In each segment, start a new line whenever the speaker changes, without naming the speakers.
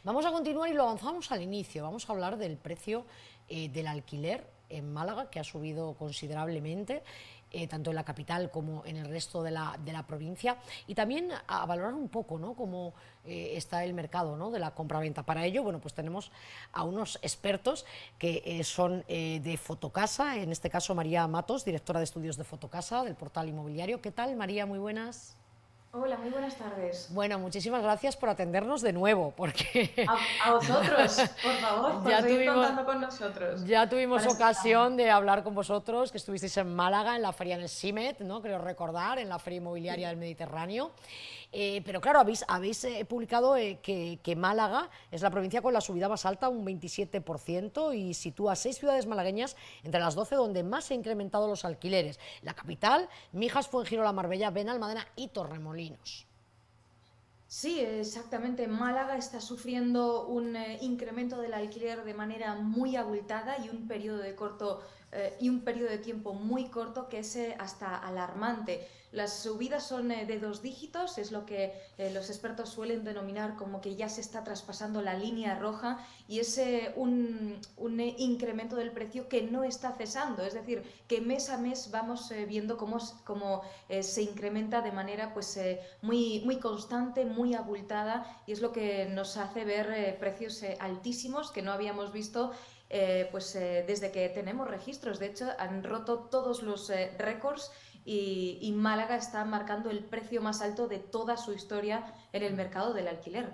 Vamos a continuar y lo avanzamos al inicio. Vamos a hablar del precio del alquiler en Málaga, que ha subido considerablemente, tanto en la capital como en el resto de la provincia, y también a valorar un poco, ¿no?, cómo está el mercado, ¿no?, de la compraventa. Para ello, bueno, pues tenemos a unos expertos que son de Fotocasa, en este caso María Matos, directora de estudios de Fotocasa, del portal inmobiliario. ¿Qué tal, María? Muy buenas.
Hola, muy buenas tardes.
Bueno, muchísimas gracias por atendernos de nuevo, porque
A vosotros, por favor, por
ya
seguir
tuvimos,
contando con nosotros.
ya tuvimos
Para eso estamos.
ocasión de hablar con vosotros, que estuvisteis en Málaga, en la feria en el CIMET, ¿no?, creo recordar, en la Feria Inmobiliaria
Sí.
del Mediterráneo. Pero claro, habéis publicado que Málaga es la provincia con la subida más alta, un 27%, y sitúa 6 ciudades malagueñas entre las 12 donde más se han incrementado los alquileres: la capital, Mijas, Fuengirola, Marbella, Benalmádena y Torremolinos.
Sí, exactamente. Málaga está sufriendo un incremento del alquiler de manera muy abultada y un periodo de tiempo muy corto que es hasta alarmante. Las subidas son de 2 dígitos, es lo que los expertos suelen denominar como que ya se está traspasando la línea roja, y es un incremento del precio que no está cesando. Es decir, que mes a mes vamos viendo cómo se incrementa de manera muy constante, muy abultada, y es lo que nos hace ver precios altísimos que no habíamos visto desde que tenemos registros. De hecho, han roto todos los récords, y Málaga está marcando el precio más alto de toda su historia en el mercado del alquiler.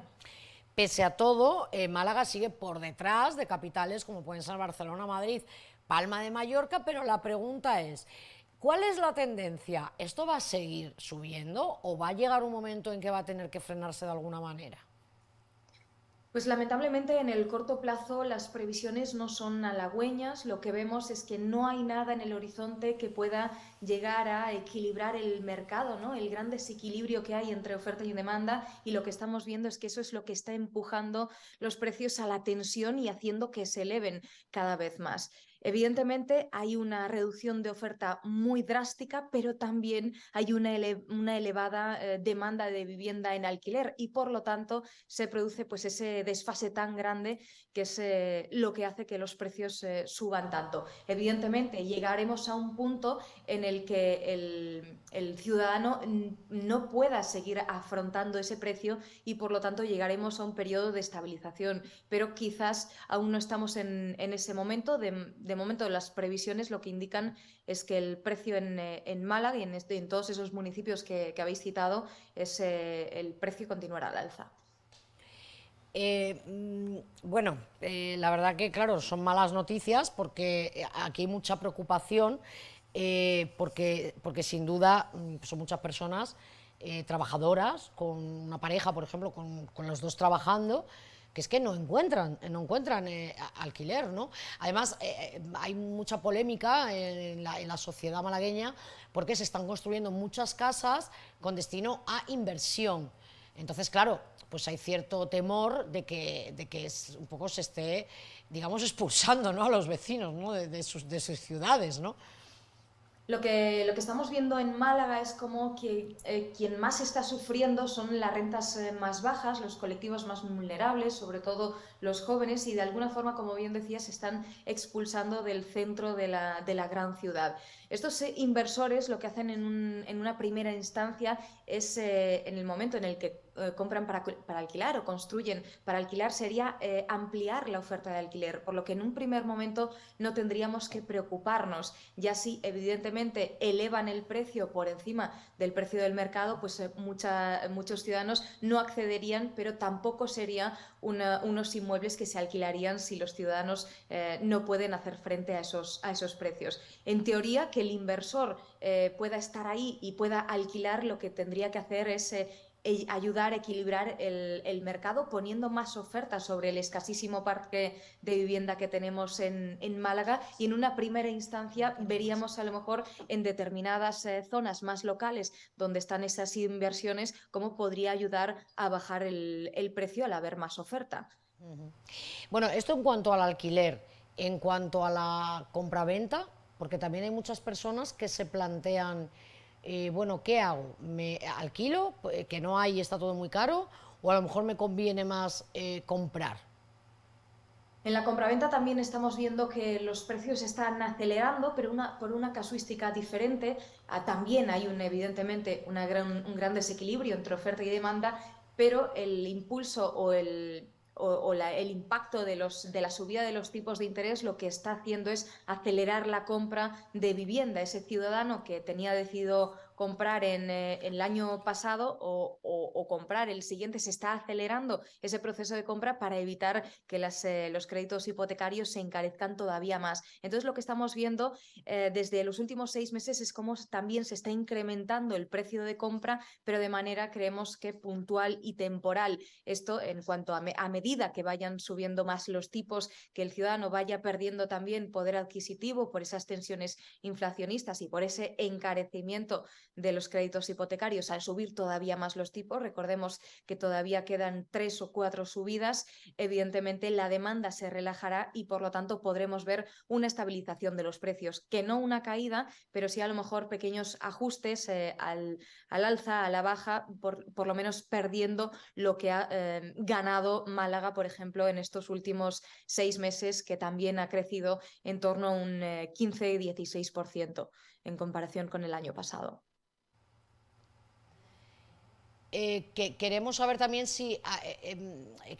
Pese a todo, Málaga sigue por detrás de capitales como pueden ser Barcelona, Madrid, Palma de Mallorca, pero la pregunta es, ¿cuál es la tendencia? ¿Esto va a seguir subiendo o va a llegar un momento en que va a tener que frenarse de alguna manera?
Pues lamentablemente en el corto plazo las previsiones no son halagüeñas. Lo que vemos es que no hay nada en el horizonte que pueda llegar a equilibrar el mercado, ¿no? El gran desequilibrio que hay entre oferta y demanda, y lo que estamos viendo es que eso es lo que está empujando los precios a la tensión y haciendo que se eleven cada vez más. Evidentemente hay una reducción de oferta muy drástica, pero también hay una elevada demanda de vivienda en alquiler, y por lo tanto se produce pues ese desfase tan grande que es lo que hace que los precios suban tanto. Evidentemente llegaremos a un punto en el que el ciudadano no pueda seguir afrontando ese precio, y por lo tanto llegaremos a un periodo de estabilización, pero quizás aún no estamos en ese momento. De momento las previsiones lo que indican es que el precio en Málaga y en todos esos municipios que habéis citado, el precio continuará al alza.
La verdad que, claro, son malas noticias porque aquí hay mucha preocupación, porque sin duda son muchas personas trabajadoras, con una pareja, por ejemplo, con los dos trabajando, que es que no encuentran alquiler, ¿no? Además, hay mucha polémica en la sociedad malagueña porque se están construyendo muchas casas con destino a inversión. Entonces, claro, pues hay cierto temor de que un poco se esté, digamos, expulsando, ¿no?, a los vecinos, ¿no?, de sus ciudades, ¿no?
Lo que estamos viendo en Málaga es como que quien más está sufriendo son las rentas más bajas, los colectivos más vulnerables, sobre todo los jóvenes, y de alguna forma, como bien decías, se están expulsando del centro de la gran ciudad. Estos inversores lo que hacen en una primera instancia es, en el momento en el que compran para alquilar o construyen para alquilar, sería ampliar la oferta de alquiler, por lo que en un primer momento no tendríamos que preocuparnos. Ya si evidentemente elevan el precio por encima del precio del mercado, pues muchos ciudadanos no accederían, pero tampoco sería unos inmuebles que se alquilarían si los ciudadanos no pueden hacer frente a esos precios. En teoría, que el inversor pueda estar ahí y pueda alquilar, lo que tendría que hacer es ayudar a equilibrar el mercado, poniendo más ofertas sobre el escasísimo parque de vivienda que tenemos en Málaga, y en una primera instancia veríamos a lo mejor en determinadas zonas más locales donde están esas inversiones cómo podría ayudar a bajar el precio al haber más oferta.
Bueno, esto en cuanto al alquiler. En cuanto a la compraventa, porque también hay muchas personas que se plantean, bueno, ¿qué hago? ¿Me alquilo, que no hay, está todo muy caro? o a lo mejor me conviene más comprar?
En la compraventa también estamos viendo que los precios están acelerando, pero por una casuística diferente. También hay evidentemente un gran desequilibrio entre oferta y demanda, pero el impulso el impacto de la subida de los tipos de interés lo que está haciendo es acelerar la compra de vivienda. Ese ciudadano que tenía decidido comprar en el año pasado o comprar el siguiente, se está acelerando ese proceso de compra para evitar que los créditos hipotecarios se encarezcan todavía más. Entonces, lo que estamos viendo desde los últimos 6 meses es cómo también se está incrementando el precio de compra, pero de manera, creemos que puntual y temporal. Esto en cuanto a medida que vayan subiendo más los tipos, que el ciudadano vaya perdiendo también poder adquisitivo por esas tensiones inflacionistas y por ese encarecimiento de los créditos hipotecarios al subir todavía más los tipos. Recordemos que todavía quedan 3 o 4 subidas. Evidentemente la demanda se relajará y por lo tanto podremos ver una estabilización de los precios, que no una caída, pero sí a lo mejor pequeños ajustes al alza, a la baja, por lo menos perdiendo lo que ha ganado Málaga, por ejemplo, en estos últimos 6 meses, que también ha crecido en torno a un 15-16% en comparación con el año pasado.
Que queremos saber también si,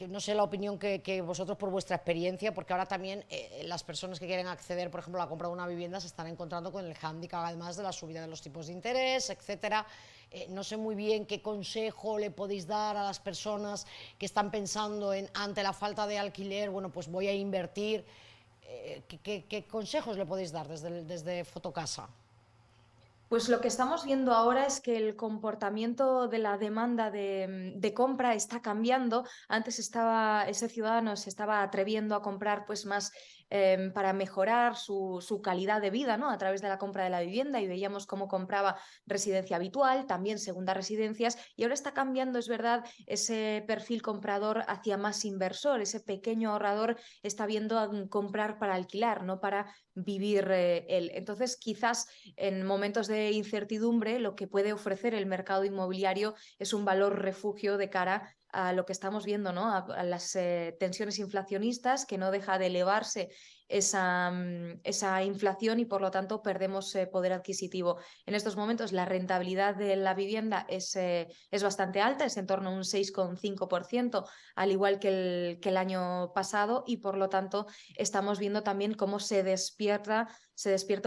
no sé la opinión que vosotros por vuestra experiencia, porque ahora también las personas que quieren acceder, por ejemplo, a la compra de una vivienda se están encontrando con el hándicap, además de la subida de los tipos de interés, etcétera. No sé muy bien qué consejo le podéis dar a las personas que están pensando en, ante la falta de alquiler, bueno, pues voy a invertir. ¿Qué consejos le podéis dar desde Fotocasa?
Pues lo que estamos viendo ahora es que el comportamiento de la demanda de compra está cambiando. Antes ese ciudadano se estaba atreviendo a comprar pues más para mejorar su calidad de vida, ¿no? A través de la compra de la vivienda, y veíamos cómo compraba residencia habitual, también segundas residencias, y ahora está cambiando, es verdad, ese perfil comprador hacia más inversor. Ese pequeño ahorrador está viendo a comprar para alquilar, no para vivir él. Entonces, quizás en momentos de incertidumbre, lo que puede ofrecer el mercado inmobiliario es un valor refugio de cara a lo que estamos viendo, ¿no? A las tensiones inflacionistas, que no deja de elevarse esa inflación, y por lo tanto perdemos poder adquisitivo. En estos momentos la rentabilidad de la vivienda es bastante alta, es en torno a un 6,5%, al igual que el año pasado, y por lo tanto estamos viendo también cómo se despierta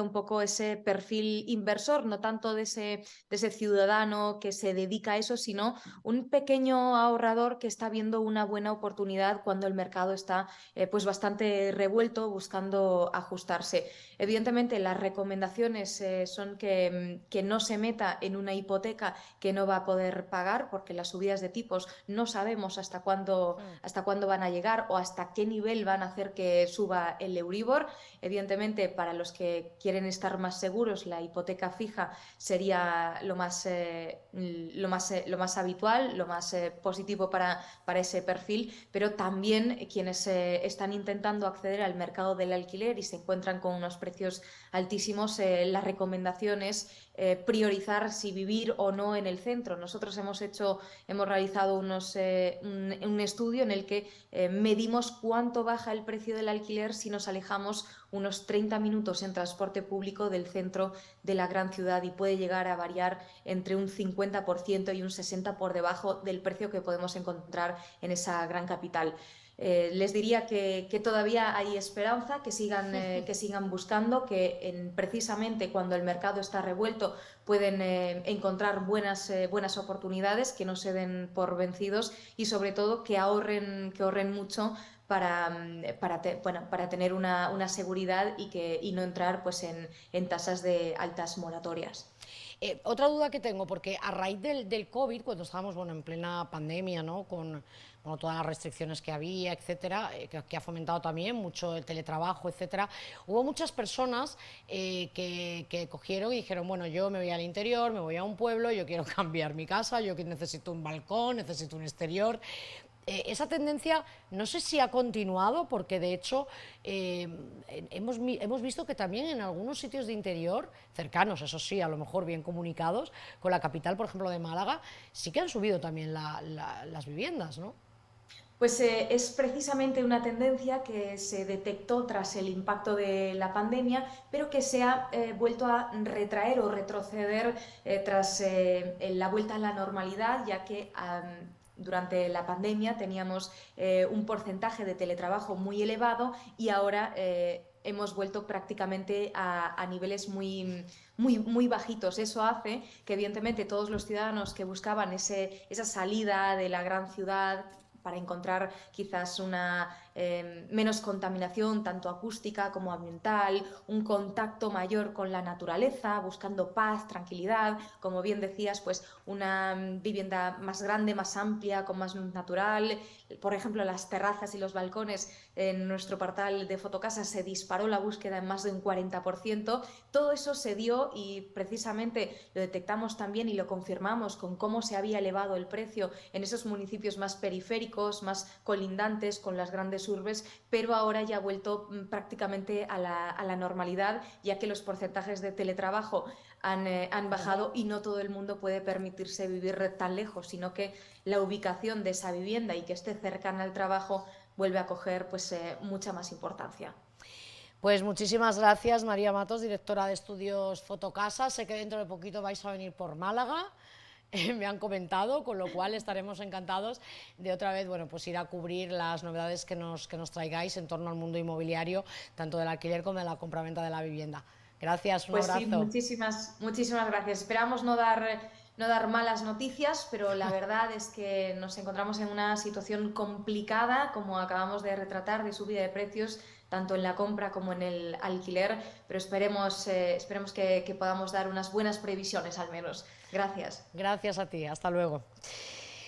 un poco ese perfil inversor, no tanto de ese ciudadano que se dedica a eso, sino un pequeño ahorrador que está viendo una buena oportunidad cuando el mercado está pues bastante revuelto, buscando ajustarse. Evidentemente, las recomendaciones son que no se meta en una hipoteca que no va a poder pagar, porque las subidas de tipos no sabemos hasta cuándo van a llegar o hasta qué nivel van a hacer que suba el Euribor. Evidentemente, para los que quieren estar más seguros, la hipoteca fija sería lo más habitual, lo más positivo para ese perfil, pero también quienes están intentando acceder al mercado del alquiler y se encuentran con unos precios altísimos, la recomendación es priorizar si vivir o no en el centro. Nosotros hemos realizado un estudio en el que medimos cuánto baja el precio del alquiler si nos alejamos unos 30 minutos en transporte público del centro de la gran ciudad, y puede llegar a variar entre un 50% y un 60% por debajo del precio que podemos encontrar en esa gran capital. Les diría que todavía hay esperanza, que sigan buscando, que precisamente cuando el mercado está revuelto pueden encontrar buenas oportunidades, que no se den por vencidos, y sobre todo que ahorren mucho para tener una seguridad y no entrar pues en tasas de altas moratorias.
Otra duda que tengo, porque a raíz del COVID, cuando estábamos bueno, en plena pandemia, ¿no? Con bueno, todas las restricciones que había, etcétera, que ha fomentado también mucho el teletrabajo, etcétera, hubo muchas personas que cogieron y dijeron, bueno, yo me voy al interior, me voy a un pueblo, yo quiero cambiar mi casa, yo necesito un balcón, necesito un exterior. esa tendencia no sé si ha continuado, porque de hecho hemos visto que también en algunos sitios de interior, cercanos, eso sí, a lo mejor bien comunicados, con la capital, por ejemplo, de Málaga, sí que han subido también las viviendas, ¿no?
Pues es precisamente una tendencia que se detectó tras el impacto de la pandemia, pero que se ha vuelto a retraer o retroceder tras la vuelta a la normalidad, ya que durante la pandemia teníamos un porcentaje de teletrabajo muy elevado y ahora hemos vuelto prácticamente a niveles muy bajitos. Eso hace que evidentemente todos los ciudadanos que buscaban esa salida de la gran ciudad para encontrar quizás una menos contaminación tanto acústica como ambiental, un contacto mayor con la naturaleza, buscando paz, tranquilidad, como bien decías, pues una vivienda más grande, más amplia, con más natural. Por ejemplo, las terrazas y los balcones en nuestro portal de Fotocasa se disparó la búsqueda en más de un 40%. Todo eso se dio y precisamente lo detectamos también y lo confirmamos con cómo se había elevado el precio en esos municipios más periféricos, más colindantes con las grandes urbes, pero ahora ya ha vuelto prácticamente a la normalidad, ya que los porcentajes de teletrabajo han bajado y no todo el mundo puede permitirse vivir tan lejos, sino que la ubicación de esa vivienda y que esté cercana al trabajo vuelve a coger pues, mucha más importancia.
Pues muchísimas gracias, María Matos, directora de Estudios Fotocasa. Sé que dentro de poquito vais a venir por Málaga, me han comentado, con lo cual estaremos encantados de otra vez, bueno, pues ir a cubrir las novedades que nos traigáis en torno al mundo inmobiliario, tanto del alquiler como de la compraventa de la vivienda. Gracias, un
Pues sí,
abrazo.
muchísimas gracias. Esperamos no dar malas noticias, pero la verdad es que nos encontramos en una situación complicada, como acabamos de retratar, de subida de precios, tanto en la compra como en el alquiler, pero esperemos que podamos dar unas buenas previsiones al menos. Gracias.
Gracias a ti, hasta luego.